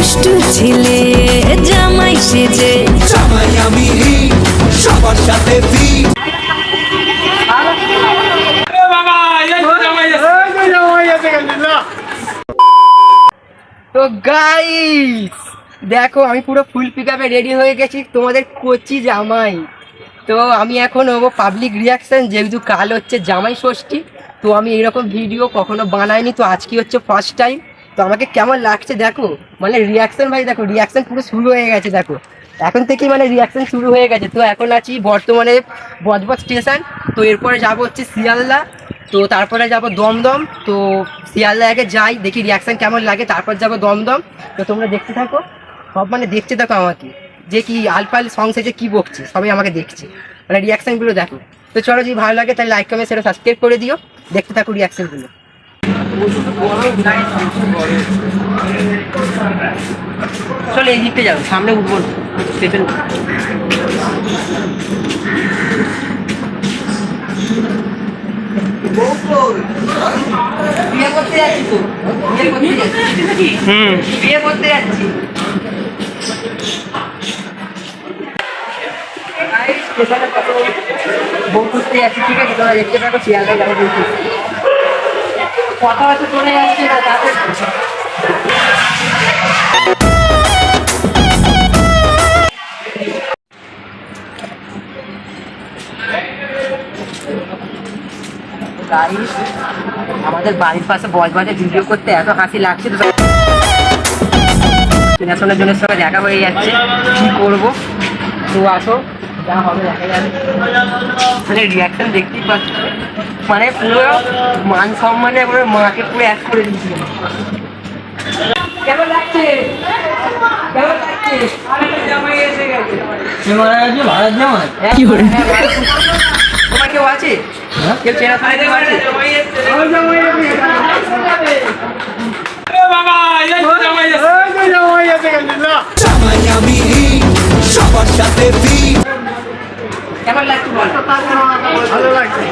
দুষ্টু ছেলে জামাই সেজে জামাই আমি সবার সাথে তো গাইস দেখো আমি পুরো ফুল পিকআপে রেডি হয়ে গেছি তোমাদের কচি জামাই। তো আমি এখন হবো পাবলিক রিয়াকশন, যেহেতু কাল হচ্ছে জামাই ষষ্ঠী। তো আমি এরকম ভিডিও কখনো বানাইনি, তো আজকে হচ্ছে ফার্স্ট টাইম। তো আমাকে কেমন লাগছে দেখো, মানে রিয়াকশন ভাই দেখো, রিয়াকশন পুরো শুরু হয়ে গেছে দেখো, এখন থেকেই মানে রিয়াকশন শুরু হয়ে গেছে। তো এখন আছি বর্তমানে বজবজ স্টেশন, তো এরপরে যাবো হচ্ছে শিয়ালদা, তো তারপরে যাব দমদম। তো শিয়ালদা আগে যাই, দেখি রিয়াকশন কেমন লাগে, তারপর যাব দমদম। তো তোমরা দেখতে থাকো, সব মানে দেখতে থাকো আমাকে, যে কি আলপাল সং সেজে কি বকছে, সবাই আমাকে দেখছে, মানে রিয়াকশনগুলো দেখো। তো চলো, যদি ভালো লাগে তাহলে লাইক কমেন্ট সেটা সাবস্ক্রাইব করে দিও, দেখতে থাকো রিয়াকশনগুলো। চলো এই দিকতে যাও, সামনে উঠবো স্টেশন। বিয়ে করতে যাচ্ছি তো, বিয়ে করতে যাচ্ছি। বউ করতে যাচ্ছি, ঠিক আছে, তোমরা দেখতে পাবো শিয়ালদা যাবো বলছি। কথা হচ্ছে চলে যাচ্ছে না তাতে। আমাদের বাড়ির পাশে বজবাজে ভিডিও করতে এত হাসি লাগছে, তো চেনাশোনার জন্য সবাই দেখা হয়ে যাচ্ছে, কি করবো। তো আসো, যা হবে দেখা যাবে। মানে রিয়াকশন দেখতেই পাচ্ছি, মানে পুরো মান সম্মানে পুরো মাকে পুরো এক করে দিচ্ছি। কেমন লাগছে? কেমন লাগছে? জামাই এসে গেছে। তোমার কেউ আছে? কেউ চেনা আছে? জামাই আমি সবার সাথে কেমন লাগছে? ভালো লাগছে।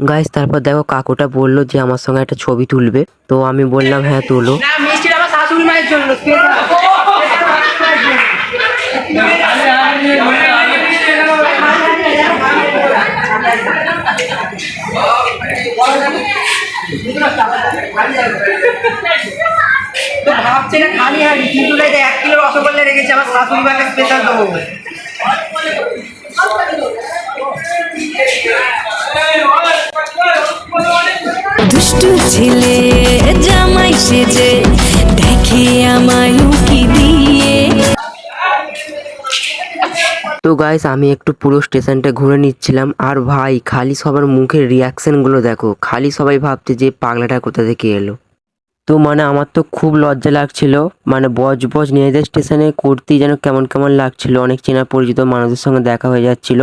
গাইস তারপর দেখো কাকুটা বললো যে আমার সঙ্গে একটা ছবি তুলবে, তো আমি বললাম হ্যাঁ তোলো। না, মিষ্টিটা আমার শাশুড়ি মায়ের জন্য। তো ভাবছে না খালি হাড়ি, কিন্তু 1 কিলো রসগোল্লা রেখেছে আমার শাশুড়ি মাকে স্পেশাল দেবো। দুষ্টু ছেলে জামাই সেজে দেখে আমায় উকি দিয়ে। তো গাইস আমি একটু পুরো স্টেশনটা ঘুরে নিচ্ছিলাম, আর ভাই খালি সবার মুখের রিয়াকশনগুলো দেখো, খালি সবাই ভাবছে যে পাগলাটা কোথা থেকে এলো। তো মানে আমার তো খুব লজ্জা লাগছিল, মানে বজবজ নিয়েদের স্টেশনে করতেই যেন কেমন কেমন লাগছিল, অনেক চেনা পরিচিত মানুষের সঙ্গে দেখা হয়ে যাচ্ছিল।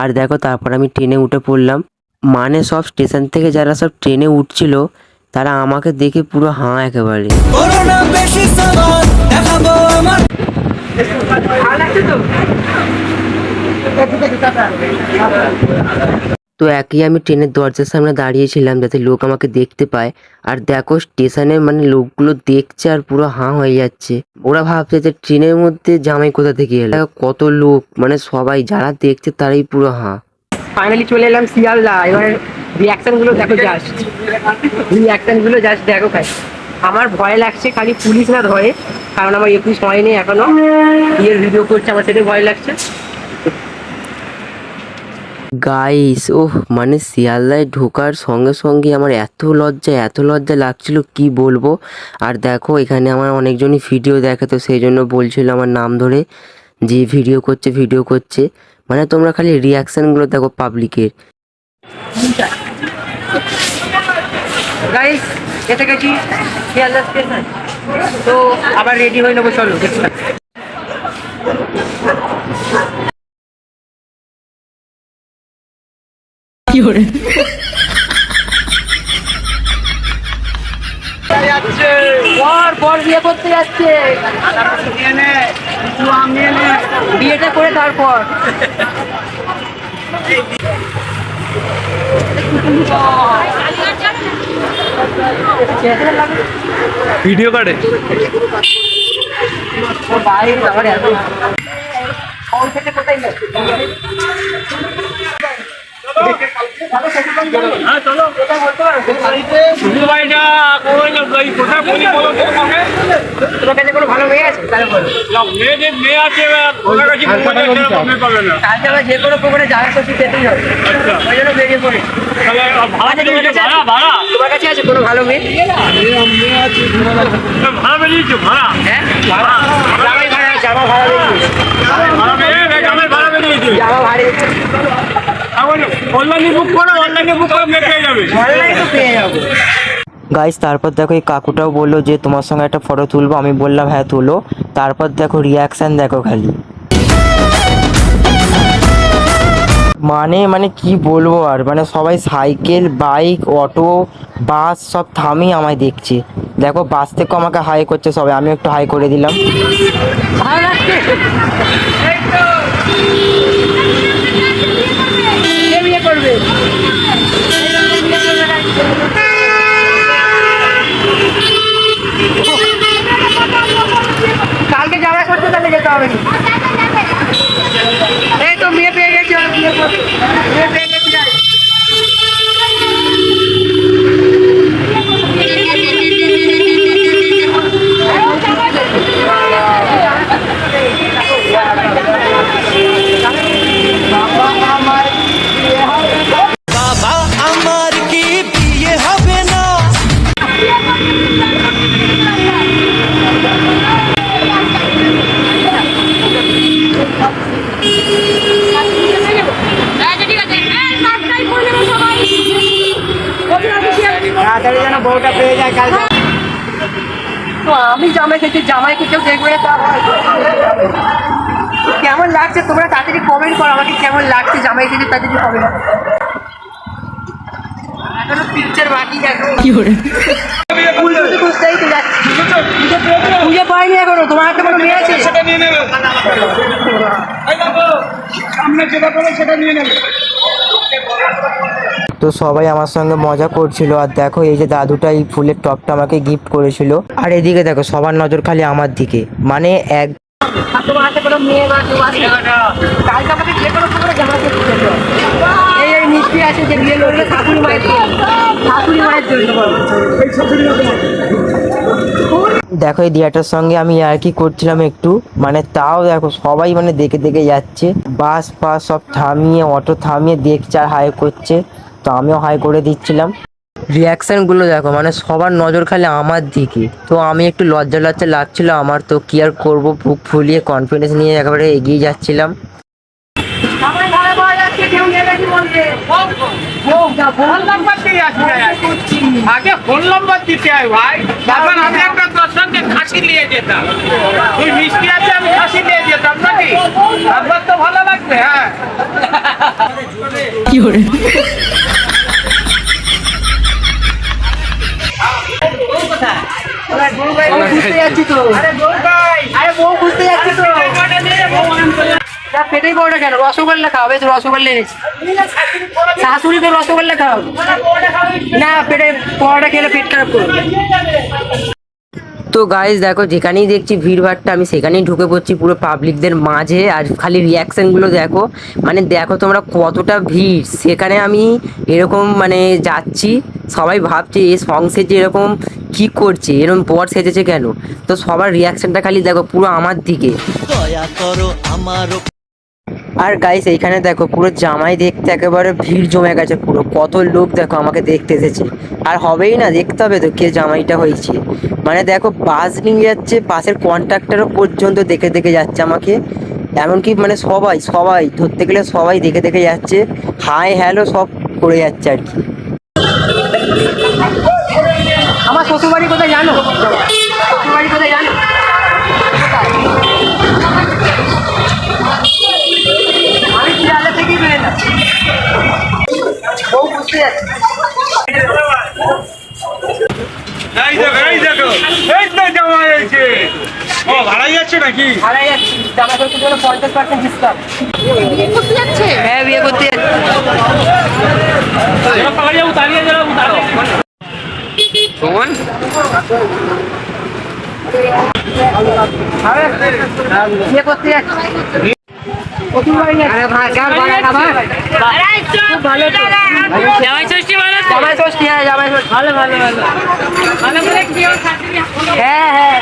আর দেখো তারপর আমি ট্রেনে উঠে পড়লাম, মানে সব স্টেশন থেকে যারা সব ট্রেনে উঠছিল তারা আমাকে দেখে পুরো হাঁ একেবারে। তো একই আমি ট্রেনের দরজার সামনে দাঁড়িয়েছিলাম যাতে লোক আমাকে দেখতে পায়, আর দেখো স্টেশনে মানে লোকগুলো দেখছে আর পুরো হাঁ হয়ে যাচ্ছে, ওরা ভাবছে যে ট্রেনের মধ্যে জামাই কোথা থেকে এলো। কত লোক, মানে সবাই যারা দেখছে তারাই পুরো হাঁ। ফাইনালি চলে এলাম শিয়ালদা, এবার রিয়াকশন গুলো দেখো, জাস্ট রিয়াকশন গুলো জাস্ট দেখো। খাই আমার ভয় লাগছে, খালি পুলিশ না ধরে, কারণ আমার 21 হয়নি এখনো, বিয়ের ভিডিও করছে, আমার সেটা ভয় লাগছে। গাইস ওহ, মানে শিয়ালদায় ঢোকার সঙ্গে সঙ্গে আমার এত লজ্জা লাগছিল কি বলবো। আর দেখো এখানে আমার অনেকজনই ভিডিও দেখে, তো সেই জন্য বলছিল আমার নাম ধরে যে ভিডিও করছে। মানে তোমরা খালি রিয়াকশনগুলো দেখো পাবলিকের। গাইস এসে গেছি শিয়ালদা স্টেশন, তো আবার রেডি হয়ে নেবো, চলো দেখতে। পর বিয়ে করতে যাচ্ছে, বিয়েটা করে তারপর ভিডিও কাটে। ও ভাই আমার এত ফোন থেকে কোথায় যাচ্ছে? হ্যাঁ চলো কোথায় বলতে পারো? সুধীর ভাইটা কোথায় বলি বলো তো তোমাকে তোমার কাছে কোনো ভালো মেয়ে আছে তাহলে বলো। মেয়েদের মেয়ে আছে ওনার কাছে মনে পাবে না কালকে আমরা যে কোনো প্রোগ্রামে যাওয়ার করছি যেতেই হবে, আচ্ছা ওই জন্য বেরিয়ে পড়ি। তাহলে ভাড়া বেরিয়েছে ভাড়া ভাড়া তোমার কাছে আছে কোনো ভালো মেয়ে? ভাড়া বেরিয়েছে ভাড়া হ্যাঁ জামাই ভাড়া, জামা ভাড়া বেরিয়েছে, ভাড়া বেরিয়ে গ্রামের ভাড়া বেরিয়েছে জামা ভাড়া অনলাইনে বুক করো অনলাইনে বুক করে মেয়ে পেয়ে যাবে অনলাইনে তো পেয়ে যাবো। গাইস তারপর দেখো এই কাকুটাও বললো যে তোমার সঙ্গে একটা ফটো তুলবো, আমি বললাম হ্যাঁ তুলো। তারপর দেখো রিয়াকশান দেখো খালি, মানে কি বলবো আর, মানে সবাই সাইকেল বাইক অটো বাস সব থামিয়ে আমায় দেখছে। দেখো বাস থেকেও আমাকে হাই করছে সবাই, আমি একটু হাই করে দিলাম। ভালো লাগছে? এই তো। কে বিয়ে করবে? কালকে যাওয়া করতে তাহলে যেতে হবে না। এই তো মেয়ে পেয়ে গেছি, মেয়ে পেয়ে গেছি যাই। বাবা আমার কি বিয়ে হবে না? তাড়াতাড়ি যেন বউটা পেয়ে যায় কালকে। তো আমি জামাই খেয়েছি, জামাইকে কেউ দেখবে না তা হয়? কেমন লাগছে তোমরা তাড়াতাড়ি কমেন্ট করো আমাকে, কেমন লাগছে জামাই খেয়েছি তাড়াতাড়ি কমেন্ট। এখনো পিকচার বাকি দেখো খুঁজতেই তো যাচ্ছি, খুঁজে পাইনি এখনো। তোমার হাতে কোনো মেয়ে আছে? সেটা নিয়ে নেবে এই দেখো সামনে যেটা করো সেটা নিয়ে নেবে তো সবাই আমার সঙ্গে মজা করছিল। আর দেখো এই যে দাদুটা এই ফুলের টপটা আমাকে গিফট করেছিল। আর এদিকে দেখো সবার নজর খালি আমার দিকে, মানে এক আর তোমার হাতে কোনো মেয়ে বা কেউ আছে? কালকে আমাকে যে কোনো খবরে জামা করতে যেতে হবে। এই মিষ্টি আছে যে বিয়ে করলে শাশুড়ি মায়ের জন্য, শাশুড়ি মায়ের জন্য বলো। দেখো এই দিয়াটার সঙ্গে আমি আর কি করছিলাম একটু, মানে তাও দেখো সবাই মানে দেখে দেখে যাচ্ছে, বাস ফাস সব থামিয়ে অটো থামিয়ে দেখছে আর হাই করছে, তো আমিও হাই করে দিচ্ছিলাম। রিয়াকশানগুলো দেখো মানে সবার নজর খালি আমার দিকে, তো আমি একটু লজ্জা লজ্জা লাগছিল আমার, তো কি আর করবো, বুক ফুলিয়ে কনফিডেন্স নিয়ে একেবারে এগিয়ে যাচ্ছিলাম। জামাই ভাড়া পাওয়া যাচ্ছে, কেউ নেবে কি বলছে? ফোন নাম্বার দিয়ে আসবে আগে ফোন নাম্বার দিতে হয় ভাই, তখন আমি একটা দর্শককে খাসি নিয়ে যেতাম, তুই মিষ্টি আছে আমি খাসি নিয়ে যেতাম নাকি, তারপর তো ভালো লাগবে। হ্যাঁ বউ খুঁজতে যাচ্ছি তো। আরে বউ ভাই আরে বউ খুঁজতে যাচ্ছি তো। তা পেটেই বউটা কেন? রসগোল্লা খাও, বেশ রসগোল্লা এনেছি। শাশুড়িকে রসগোল্লা খাও না, পেটে পরোটা খেলে পেট খারাপ করবে। তো গাইজ দেখো যেখানেই দেখছি ভিড়ভাড়টা আমি সেখানেই ঢুকে পড়ছি পুরো পাবলিকদের মাঝে, আর খালি রিয়াকশানগুলো দেখো, মানে দেখো তোমরা কতটা ভিড়। সেখানে আমি এরকম মানে যাচ্ছি, সবাই ভাবছে এ সং সেজে এরকম কি করছে, এরকম বর সেজেছে কেন, তো সবার রিয়াকশানটা খালি দেখো পুরো আমার দিকে। দয়া করো আমারও। আর গাইস এইখানে দেখো পুরো জামাই দেখতে একেবারে ভিড় জমে গেছে, পুরো কত লোক দেখো আমাকে দেখতে এসেছে। আর হবেই না, দেখতে হবে তো কে জামাইটা হয়েছে। মানে দেখো বাস নিয়ে যাচ্ছে, বাসের কন্ট্রাক্টরও পর্যন্ত দেখে দেখে যাচ্ছে আমাকে, এমনকি মানে সবাই সবাই ধরতে গেলে সবাই দেখে দেখে যাচ্ছে, হাই হ্যালো সব করে যাচ্ছে আর কি। আমার শ্বশুরবাড়ি কোথায় জানো? শ্বশুরবাড়ি কোথায় জানো? আমি শিয়ালদা থেকেই বেরোলাম। বউ খুঁজতে যাচ্ছি। এই দেখো এই দেখো এই তো জামা হয়েছে। ও ভাড়াই যাচ্ছে নাকি? ভাড়াই যাচ্ছি, জামা করতে জন্য 50% ডিসকাউন্ট। বিয়ে করতে যাচ্ছে? হ্যাঁ বিয়ে করতে যাচ্ছি। বিয়ে করতে যাচ্ছি। আরে ভাই, কেমন ভালো খাবার? খুব ভালো তো। জামাই ষষ্ঠী ভালো তো? জামাই ষষ্ঠী, হ্যাঁ জামাই ষষ্ঠী। ভালো ভালো ভালো ভালো করে খেয়েও খাচ্ছি। হ্যাঁ হ্যাঁ।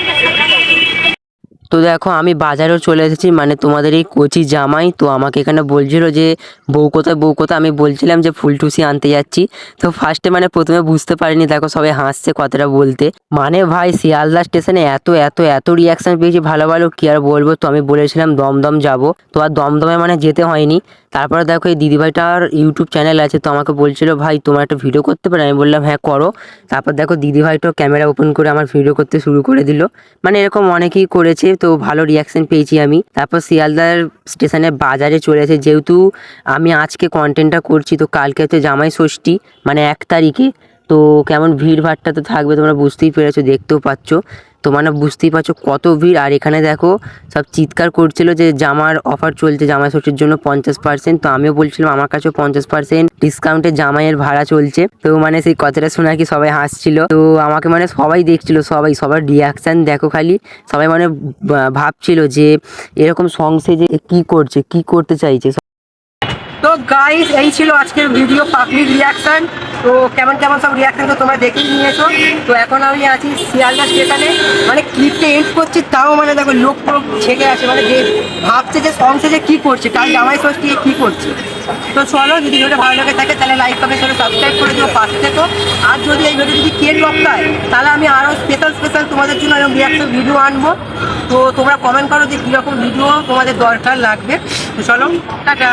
তো দেখো আমি বাজারেও চলে এসেছি, মানে তোমাদের এই কচি জামাই তো আমাকে এখানে বলছিল যে বউ কোথায় বউ কোথায়, আমি বলছিলাম যে ফুলটুসি আনতে যাচ্ছি। তো ফার্স্টে মানে প্রথমে বুঝতে পারিনি, দেখো সবাই হাসছে কথাটা বলতে। মানে ভাই শিয়ালদা স্টেশনে এত এত এত রিয়াকশান পেয়েছি ভালো ভালো, কি আর বলবো। তো আমি বলেছিলাম দমদম যাব, তো আর দমদমে মানে যেতে হয়নি। তারপরে দেখো এই দিদিভাইটার ইউটিউব চ্যানেল আছে, তো আমাকে বলছিল ভাই তোমার একটা ভিডিও করতে পারে, আমি বললাম হ্যাঁ করো। তারপর দেখো দিদিভাইটাও ক্যামেরা ওপেন করে আমার ভিডিও করতে শুরু করে দিল। মানে এরকম অনেকেই করেছে, তো ভালো রিয়াকশন পেয়েছি আমি। তারপর শিয়ালদার স্টেশনে বাজারে চলে এসে, যেহেতু আমি আজকে কন্টেন্টটা করছি, তো কালকে হচ্ছে জামাই ষষ্ঠী মানে 1 তারিখে। তো কেমন ভিড় ভাড়টা তো থাকবে, তোমরা বুঝতেই পেরেছো, দেখতেও পাচ্ছ। তো মানে বুঝতেই পারছো কত ভিড়। আর এখানে দেখো সব চিৎকার করছিল যে জামার অফার চলছে জামাই ষষ্ঠীর জন্য 50%। তো আমিও বলছিলাম আমার কাছেও 50% ডিসকাউন্টে জামাইয়ের ভাড়া চলছে। তো মানে সেই কথাটা শুনে আর কি সবাই হাসছিল। তো আমাকে মানে সবাই দেখছিল, সবার রিয়াকশান দেখো খালি। সবাই মানে ভাবছিল যে এরকম সংসে যে কি করছে, কি করতে চাইছে। তো গাইস এই ছিল আজকের ভিডিও পাবলিক রিয়াকশন। তো কেমন কেমন সব রিয়াকশন তো তোমরা দেখেই নিয়েছো। তো এখন আমি আছি শিয়ালদা স্টেশনে, মানে ক্লিপটা এন্ড করছি, তাও মানে দেখো লোক পুরো ছেকে আছে, মানে যে ভাবছে যে সংসে যে কী করছে, কাল জামাই ষষ্ঠী কী করছে। তো চলো, যদি ভিডিওটা ভালো লাগে থাকে তাহলে লাইক কমেন্ট করে সাবস্ক্রাইব করে দিও পাশে থেকো। আর যদি এই ভিডিও যদি কে টপকায় তাহলে আমি আরও স্পেশাল তোমাদের জন্য এরকম রিয়াকশন ভিডিও আনবো। তো তোমরা কমেন্ট করো যে কীরকম ভিডিও তোমাদের দরকার লাগবে। তো চলো, টাটা।